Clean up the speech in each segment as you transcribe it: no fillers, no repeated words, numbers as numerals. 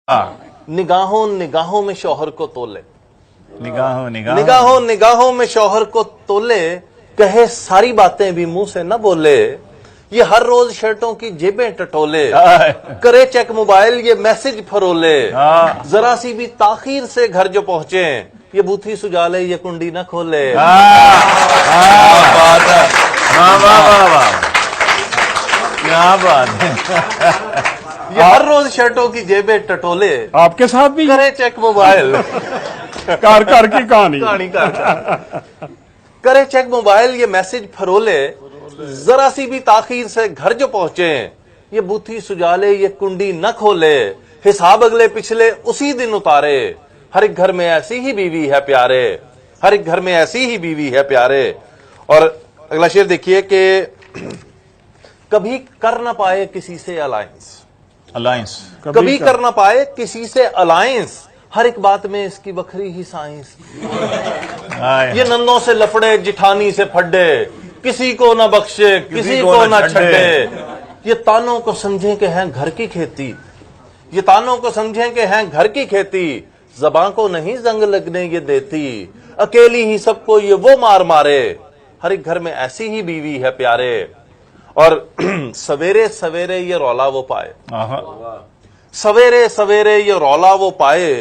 निगाहों निगाहों में शौहर को तोले, निगाहों निगाहों में शौहर को तोले, कहे सारी बातें भी मुंह से न बोले, ये हर रोज शर्टों की जेबें टटोले, करे चेक मोबाइल ये मैसेज फरोले, जरा सी भी ताखीर से घर जो पहुंचे, ये बूथी सुजाले ये कुंडी न खोले। क्या बात है। ये हर रोज शर्टों की जेबें टटोले, आपके साथ भी करे चेक मोबाइल कार की कहानी कहानी का करे चेक मोबाइल ये मैसेज फरोले, जरा सी भी ताखीर से घर जो पहुंचे, ये बूथी सुजाले ये कुंडी न खोले, हिसाब अगले पिछले उसी दिन उतारे, हर एक घर में ऐसी ही बीवी है प्यारे, हर एक घर में ऐसी ही बीवी है प्यारे। और अगला शेर देखिए कि कभी कर ना पाए किसी से अलायंस, कभी कर ना पाए किसी से अलायंस, हर एक बात में इसकी बखरी ही साइंस। ये नन्नों से लफड़े जिठानी से फड्डे, किसी को ना बख्शे किसी को ना छड्डे, ये तानों को समझे कि हैं घर की खेती, ये तानों को समझे कि हैं घर की खेती, ज़बां को नहीं जंग लगने ये देती, अकेली ही सबको ये वो मार मारे, हर एक घर में ऐसी ही बीवी है प्यारे। और सवेरे सवेरे ये रौला वो पाए, सवेरे सवेरे ये रौला वो पाए,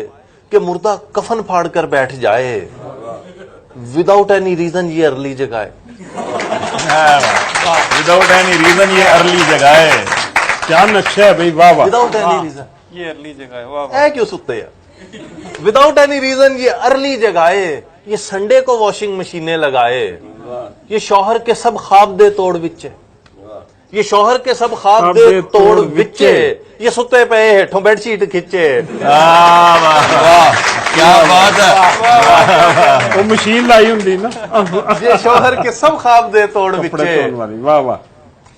कि मुर्दा कफन फाड़ कर बैठ जाए, विदाउट एनी रीजन ये अर्ली जगाए, विदाउट एनी रीजन ये अर्ली जगाए। क्या नक्शा है भाई, वाह वाह। विदाउट एनी रीजन ये अर्ली जगाए, वाह है क्यों सुते हैं, विदाउट एनी रीजन ये अर्ली जगाए, ये संडे को वॉशिंग मशीनें लगाए, ये शौहर के सब ख्वाब दे तोड़ विचे, ये शौहर के सब ख्वाब दे तोड़ विचे, ये सुते पे हेठों बेडशीट खिंचे। क्या बात है। वो मशीन लाई होंगी ना, ये शौहर के सब ख्वाब दे तोड़ कपड़े विचे, धोने वाली, वाह वाह।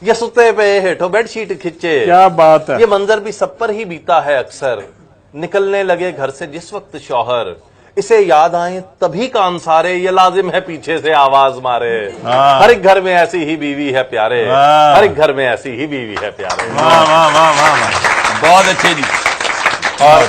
ये सुते पे हेठों बेडशीट खिंचे। क्या बात है। ये मंजर भी सब पर ही बीता है अक्सर, निकलने लगे घर से जिस वक्त शौहर, इसे याद आए तभी कान सारे, ये लाजिम है पीछे से आवाज मारे, हर एक घर में ऐसी ही बीवी है प्यारे, हर एक घर में ऐसी ही बीवी है प्यारे। वाह वाह वाह वाह, बहुत अच्छे जी। और